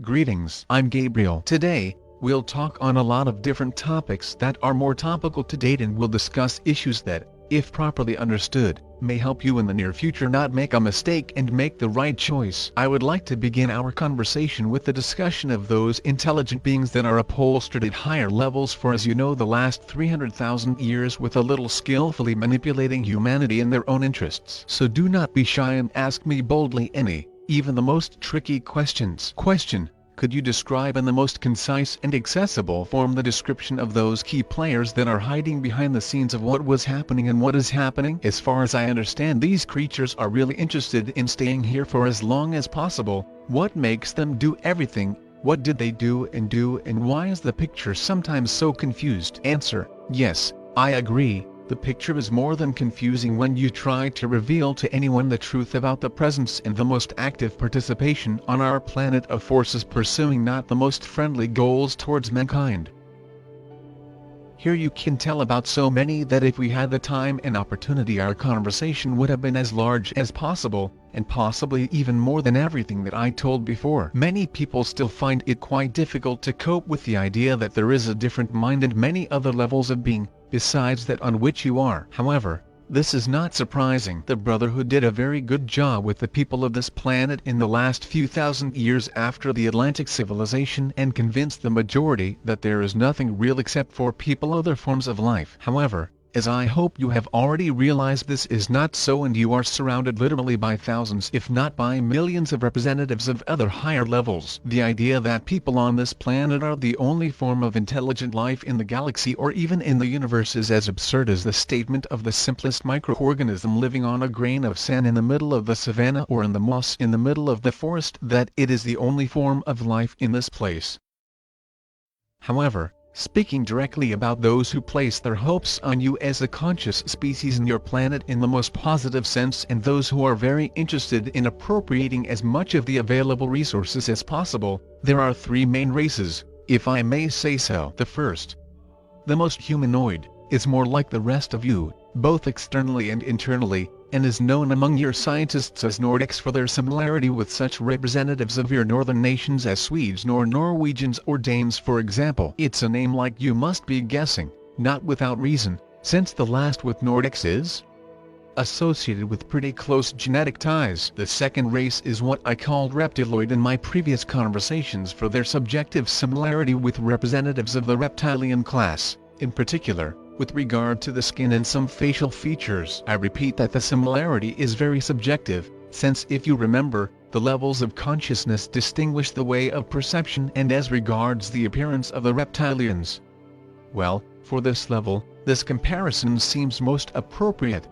Greetings, I'm Gabriel. Today, we'll talk on a lot of different topics that are more topical to date, and we'll discuss issues that, if properly understood, may help you in the near future not make a mistake and make the right choice. I would like to begin our conversation with the discussion of those intelligent beings that are upholstered at higher levels for, as you know, the last 300,000 years with a little skillfully manipulating humanity in their own interests. So do not be shy and ask me boldly any, even the most tricky questions. Question: could you describe in the most concise and accessible form the description of those key players that are hiding behind the scenes of what was happening and what is happening? As far as I understand, these creatures are really interested in staying here for as long as possible. What makes them do everything? What did they do, and why is the picture sometimes so confused? Answer: yes, I agree. The picture is more than confusing when you try to reveal to anyone the truth about the presence and the most active participation on our planet of forces pursuing not the most friendly goals towards mankind. Here you can tell about so many that if we had the time and opportunity, our conversation would have been as large as possible, and possibly even more than everything that I told before. Many people still find it quite difficult to cope with the idea that there is a different mind and many other levels of being, besides that on which you are. However, this is not surprising. The Brotherhood did a very good job with the people of this planet in the last few thousand years after the Atlantic civilization, and convinced the majority that there is nothing real except for people other forms of life. However, as I hope you have already realized, this is not so, and you are surrounded literally by thousands if not by millions of representatives of other higher levels. The idea that people on this planet are the only form of intelligent life in the galaxy or even in the universe is as absurd as the statement of the simplest microorganism living on a grain of sand in the middle of the savannah or in the moss in the middle of the forest that it is the only form of life in this place. However, speaking directly about those who place their hopes on you as a conscious species in your planet in the most positive sense, and those who are very interested in appropriating as much of the available resources as possible, there are three main races, if I may say so. The first, the most humanoid, is more like the rest of you, both externally and internally, and is known among your scientists as Nordics for their similarity with such representatives of your northern nations as Swedes nor Norwegians or Danes, for example. It's a name like you must be guessing, not without reason, since the last with Nordics is associated with pretty close genetic ties. The second race is what I called reptiloid in my previous conversations for their subjective similarity with representatives of the reptilian class, in particular, with regard to the skin and some facial features. I repeat that the similarity is very subjective, since if you remember, the levels of consciousness distinguish the way of perception, and as regards the appearance of the reptilians, well, for this level, this comparison seems most appropriate.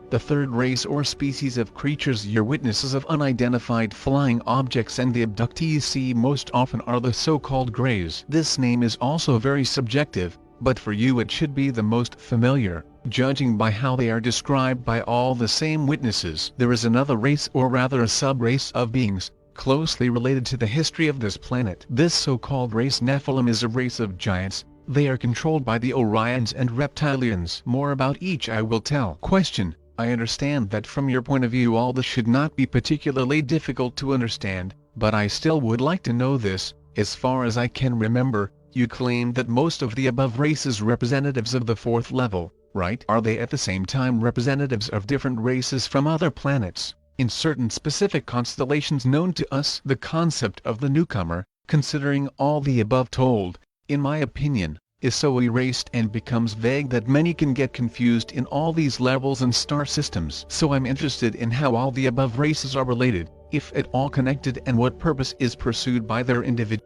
The third race or species of creatures you're witnesses of unidentified flying objects and the abductees see most often are the so-called Greys. This name is also very subjective, but for you it should be the most familiar, judging by how they are described by all the same witnesses. There is another race, or rather a sub-race of beings, closely related to the history of this planet. This so-called race Nephilim is a race of giants. They are controlled by the Orions and Reptilians. More about each I will tell. Question: I understand that from your point of view all this should not be particularly difficult to understand, but I still would like to know this. As far as I can remember, you claim that most of the above races representatives of the fourth level, right? Are they at the same time representatives of different races from other planets, in certain specific constellations known to us? The concept of the newcomer, considering all the above told, in my opinion, is so erased and becomes vague that many can get confused in all these levels and star systems. So I'm interested in how all the above races are related, if at all connected, and what purpose is pursued by their individual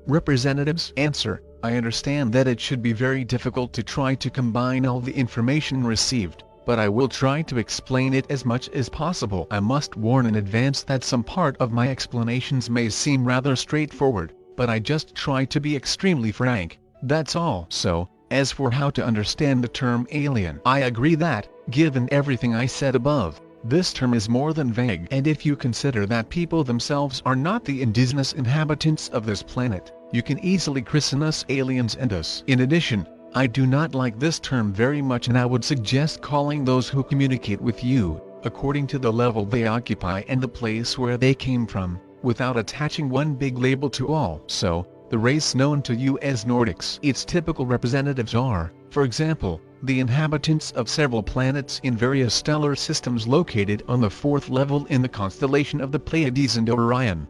representatives. Answer: I understand that it should be very difficult to try to combine all the information received, but I will try to explain it as much as possible. I must warn in advance that some part of my explanations may seem rather straightforward, but I just try to be extremely frank, that's all. So, as for how to understand the term alien, I agree that, given everything I said above, this term is more than vague, and if you consider that people themselves are not the indigenous inhabitants of this planet, you can easily christen us aliens and us. In addition, I do not like this term very much, and I would suggest calling those who communicate with you, according to the level they occupy and the place where they came from, without attaching one big label to all. So, the race known to you as Nordics. Its typical representatives are, for example, the inhabitants of several planets in various stellar systems located on the 4th level in the constellation of the Pleiades and Orion.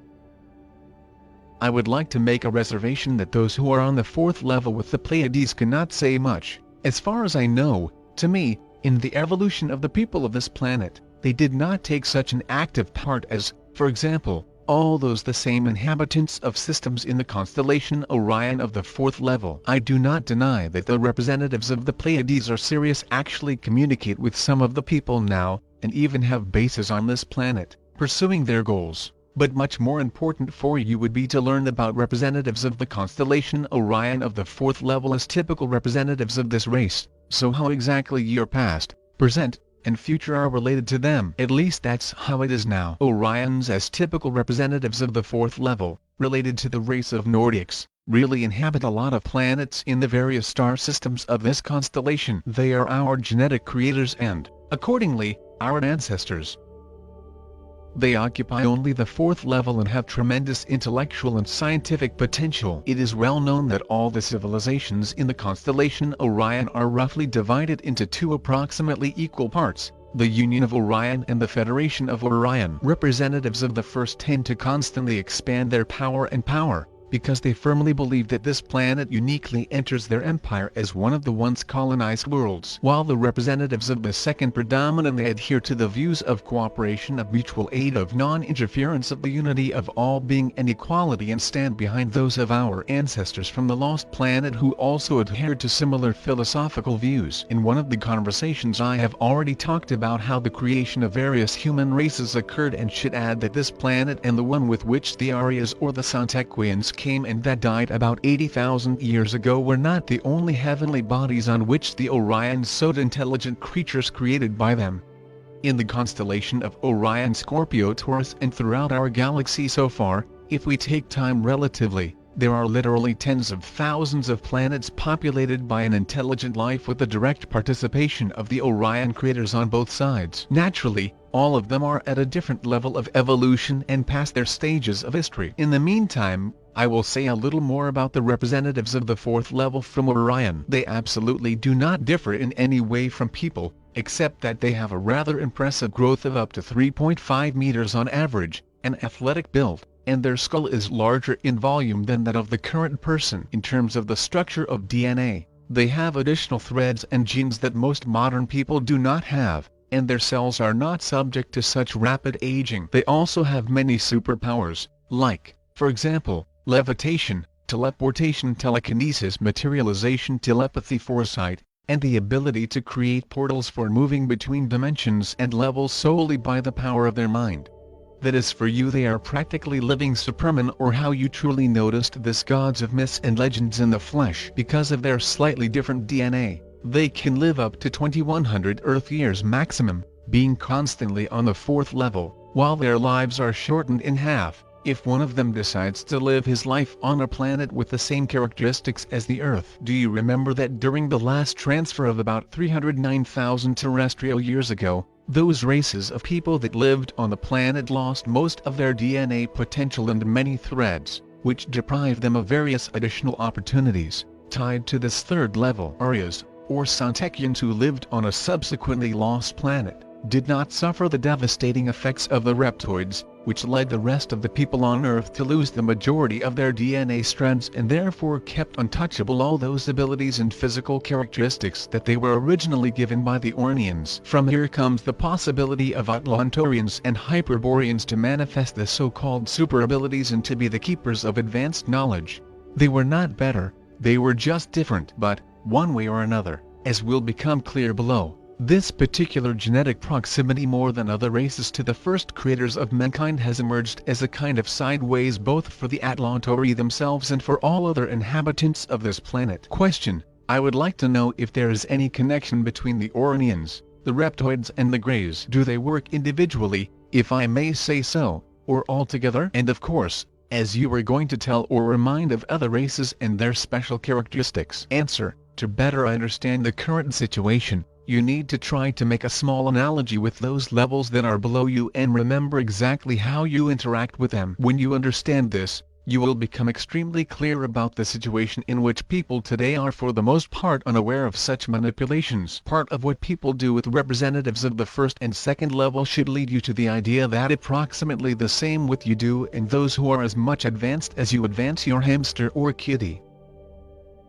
I would like to make a reservation that those who are on the 4th level with the Pleiades cannot say much. As far as I know, to me, in the evolution of the people of this planet, they did not take such an active part as, for example, all those the same inhabitants of systems in the constellation Orion of the 4th level. I do not deny that the representatives of the Pleiades are serious, actually communicate with some of the people now, and even have bases on this planet, pursuing their goals. But much more important for you would be to learn about representatives of the constellation Orion of the 4th level as typical representatives of this race, so how exactly your past, present, and future are related to them. At least that's how it is now. Orions as typical representatives of the 4th level, related to the race of Nordics, really inhabit a lot of planets in the various star systems of this constellation. They are our genetic creators and, accordingly, our ancestors. They occupy only the 4th level and have tremendous intellectual and scientific potential. It is well known that all the civilizations in the constellation Orion are roughly divided into two approximately equal parts, the Union of Orion and the Federation of Orion. Representatives of the first tend to constantly expand their power, because they firmly believe that this planet uniquely enters their empire as one of the once colonized worlds, while the representatives of the second predominantly adhere to the views of cooperation, of mutual aid, of non-interference, of the unity of all being and equality, and stand behind those of our ancestors from the lost planet who also adhered to similar philosophical views. In one of the conversations I have already talked about how the creation of various human races occurred, and should add that this planet and the one with which the Aryas or the Santequians came and that died about 80,000 years ago were not the only heavenly bodies on which the Orions sowed intelligent creatures created by them. In the constellation of Orion, Scorpio, Taurus, and throughout our galaxy so far, if we take time relatively, there are literally tens of thousands of planets populated by an intelligent life with the direct participation of the Orion creators on both sides. Naturally, all of them are at a different level of evolution and past their stages of history. In the meantime, I will say a little more about the representatives of the 4th level from Orion. They absolutely do not differ in any way from people, except that they have a rather impressive growth of up to 3.5 meters on average, an athletic build, and their skull is larger in volume than that of the current person. In terms of the structure of DNA, they have additional threads and genes that most modern people do not have, and their cells are not subject to such rapid aging. They also have many superpowers, like, for example, levitation, teleportation, telekinesis, materialization, telepathy, foresight, and the ability to create portals for moving between dimensions and levels solely by the power of their mind. That is, for you they are practically living Superman, or how you truly noticed this, gods of myths and legends in the flesh. Because of their slightly different DNA, they can live up to 2100 Earth years maximum, being constantly on the 4th level, while their lives are shortened in half if one of them decides to live his life on a planet with the same characteristics as the Earth. Do you remember that during the last transfer of about 309,000 terrestrial years ago, those races of people that lived on the planet lost most of their DNA potential and many threads, which deprived them of various additional opportunities, tied to this 3rd level? Aryas, or Santequians, who lived on a subsequently lost planet, did not suffer the devastating effects of the reptoids, which led the rest of the people on Earth to lose the majority of their DNA strands and therefore kept untouchable all those abilities and physical characteristics that they were originally given by the Ornians. From here comes the possibility of Atlantorians and Hyperboreans to manifest the so-called super abilities and to be the keepers of advanced knowledge. They were not better, they were just different. But, one way or another, as will become clear below, this particular genetic proximity more than other races to the first creators of mankind has emerged as a kind of sideways both for the Atlantori themselves and for all other inhabitants of this planet. Question: I would like to know if there is any connection between the Ornians, the reptoids and the Greys. Do they work individually, if I may say so, or all together? And of course, as you were going to tell or remind of other races and their special characteristics. Answer: to better understand the current situation, You need to try to make a small analogy with those levels that are below you and remember exactly how you interact with them. When you understand this, you will become extremely clear about the situation in which people today are for the most part unaware of such manipulations. Part of what people do with representatives of the first and second level should lead you to the idea that approximately the same with you do and those who are as much advanced as you advance your hamster or kitty.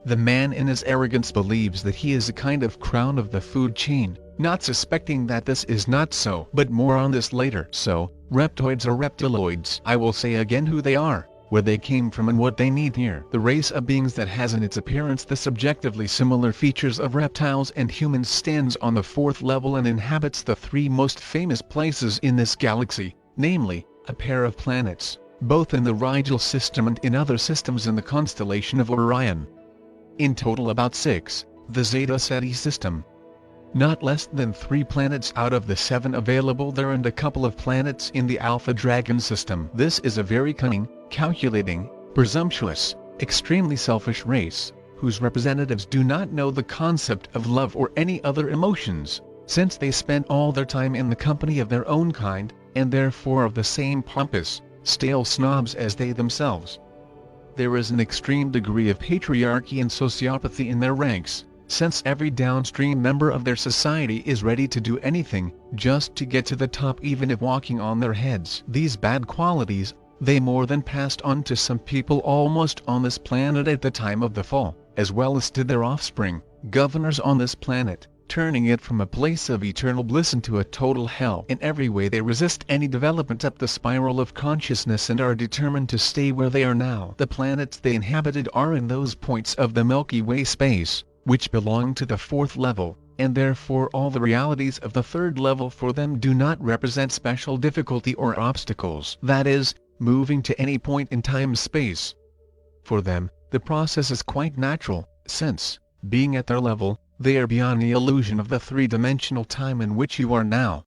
The man in his arrogance believes that he is a kind of crown of the food chain, not suspecting that this is not so. But more on this later. So, reptoids or reptiloids. I will say again who they are, where they came from and what they need here. The race of beings that has in its appearance the subjectively similar features of reptiles and humans stands on the fourth level and inhabits the three most famous places in this galaxy, namely, a pair of planets, both in the Rigel system and in other systems in the constellation of Orion. In total about 6, the Zeta Ceti system. Not less than 3 planets out of the 7 available there and a couple of planets in the Alpha Dragon system. This is a very cunning, calculating, presumptuous, extremely selfish race, whose representatives do not know the concept of love or any other emotions, since they spend all their time in the company of their own kind, and therefore of the same pompous, stale snobs as they themselves. There is an extreme degree of patriarchy and sociopathy in their ranks, since every downstream member of their society is ready to do anything, just to get to the top even if walking on their heads. These bad qualities, they more than passed on to some people almost on this planet at the time of the fall, as well as to their offspring, governors on this planet, turning it from a place of eternal bliss into a total hell. In every way they resist any development up the spiral of consciousness and are determined to stay where they are now. The planets they inhabited are in those points of the Milky Way space, which belong to the fourth level, and therefore all the realities of the third level for them do not represent special difficulty or obstacles. That is, moving to any point in time-space. For them, the process is quite natural, since, being at their level, they are beyond the illusion of the three-dimensional time in which you are now.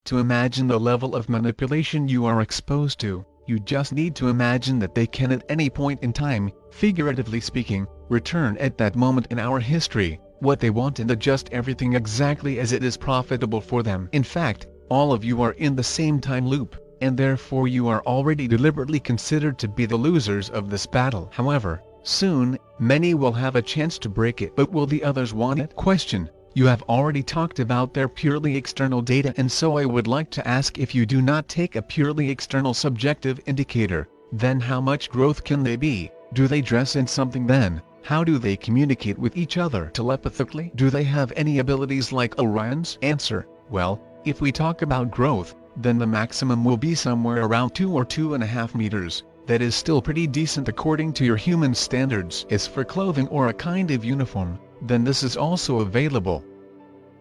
To imagine the level of manipulation you are exposed to, you just need to imagine that they can at any point in time, figuratively speaking, return at that moment in our history, what they want and adjust everything exactly as it is profitable for them. In fact, all of you are in the same time loop, and therefore you are already deliberately considered to be the losers of this battle. However, soon, many will have a chance to break it. But will the others want it? Question. You have already talked about their purely external data, and so I would like to ask, if you do not take a purely external subjective indicator, then how much growth can they be? Do they dress in something then? How do they communicate with each other? Telepathically? Do they have any abilities like Orions? Answer. Well, if we talk about growth, then the maximum will be somewhere around 2 or 2.5 meters. That is still pretty decent according to your human standards. As for clothing or a kind of uniform, then this is also available.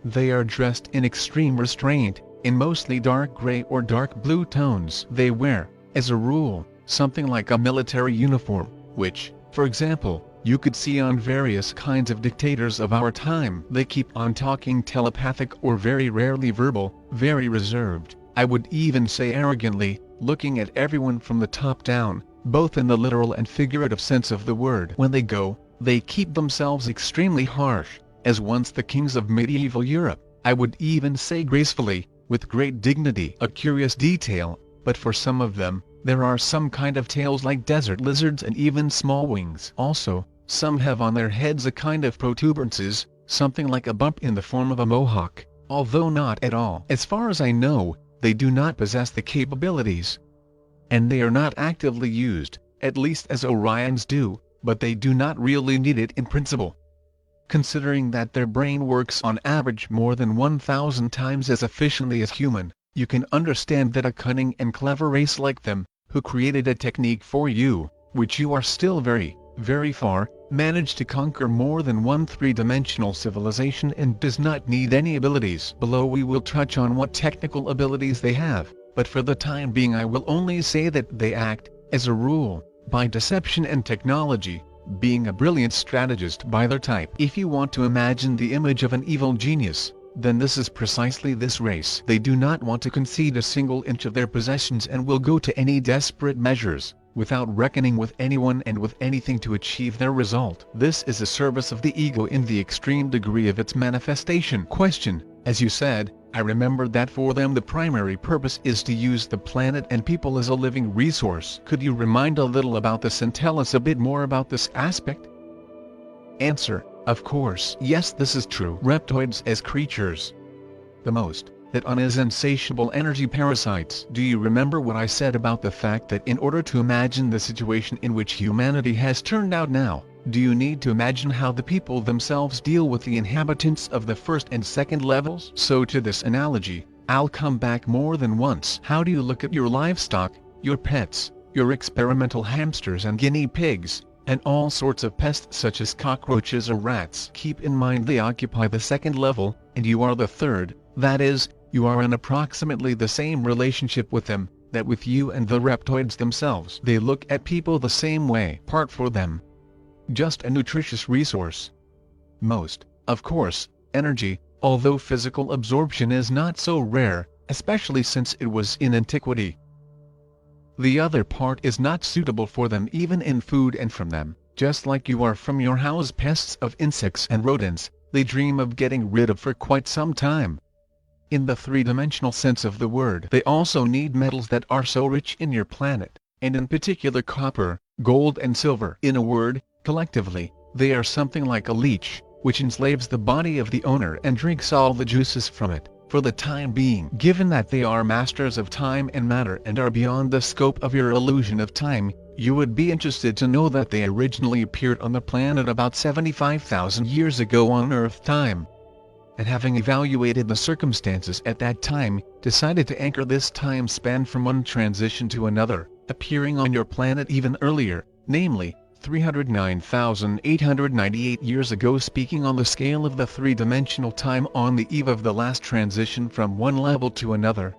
They are dressed in extreme restraint, in mostly dark gray or dark blue tones. They wear, as a rule, something like a military uniform, which, for example, you could see on various kinds of dictators of our time. They keep on talking telepathic or very rarely verbal, very reserved, I would even say arrogantly, looking at everyone from the top down, both in the literal and figurative sense of the word. When they go, they keep themselves extremely harsh, as once the kings of medieval Europe, I would even say gracefully, with great dignity. A curious detail, but for some of them, there are some kind of tails like desert lizards and even small wings. Also, some have on their heads a kind of protuberances, something like a bump in the form of a mohawk, although not at all. As far as I know, they do not possess the capabilities, and they are not actively used, at least as Orions do, but they do not really need it in principle. Considering that their brain works on average more than 1,000 times as efficiently as human, you can understand that a cunning and clever race like them, who created a technique for you, which you are still very, very far, managed to conquer more than one three-dimensional civilization and does not need any abilities. Below we will touch on what technical abilities they have, but for the time being I will only say that they act, as a rule, by deception and technology, being a brilliant strategist by their type. If you want to imagine the image of an evil genius, then this is precisely this race. They do not want to concede a single inch of their possessions and will go to any desperate measures, without reckoning with anyone and with anything to achieve their result. This is a service of the ego in the extreme degree of its manifestation. Question: as you said, I remembered that for them the primary purpose is to use the planet and people as a living resource. Could you remind a little about this and tell us a bit more about this aspect? Answer: of course. Yes, this is true. Reptoids as creatures, the most that on is insatiable energy parasites. Do you remember what I said about the fact that in order to imagine the situation in which humanity has turned out now, do you need to imagine how the people themselves deal with the inhabitants of the first and second levels? So to this analogy, I'll come back more than once. How do you look at your livestock, your pets, your experimental hamsters and guinea pigs, and all sorts of pests such as cockroaches or rats? Keep in mind they occupy the second level, and you are the third. That is, you are in approximately the same relationship with them, that with you and the reptoids themselves. They look at people the same way. Part for them, just a nutritious resource. Most, of course, energy, although physical absorption is not so rare, especially since it was in antiquity. The other part is not suitable for them even in food, and from them, just like you are from your house pests of insects and rodents, they dream of getting rid of for quite some time. In the three-dimensional sense of the word, they also need metals that are so rich in your planet, and in particular copper, gold and silver. In a word, collectively, they are something like a leech, which enslaves the body of the owner and drinks all the juices from it, for the time being. Given that they are masters of time and matter and are beyond the scope of your illusion of time, you would be interested to know that they originally appeared on the planet about 75,000 years ago on Earth time, and having evaluated the circumstances at that time, decided to anchor this time span from one transition to another, appearing on your planet even earlier, namely, 309,898 years ago. Speaking on the scale of the three-dimensional time on the eve of the last transition from one level to another.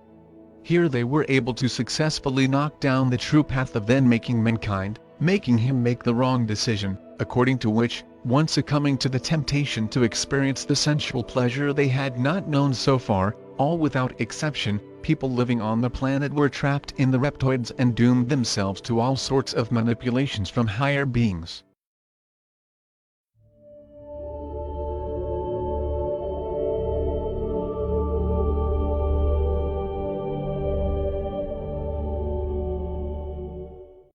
Here they were able to successfully knock down the true path of then making mankind, making him make the wrong decision, according to which, once succumbing to the temptation to experience the sensual pleasure they had not known so far, all without exception, people living on the planet were trapped in the reptoids and doomed themselves to all sorts of manipulations from higher beings.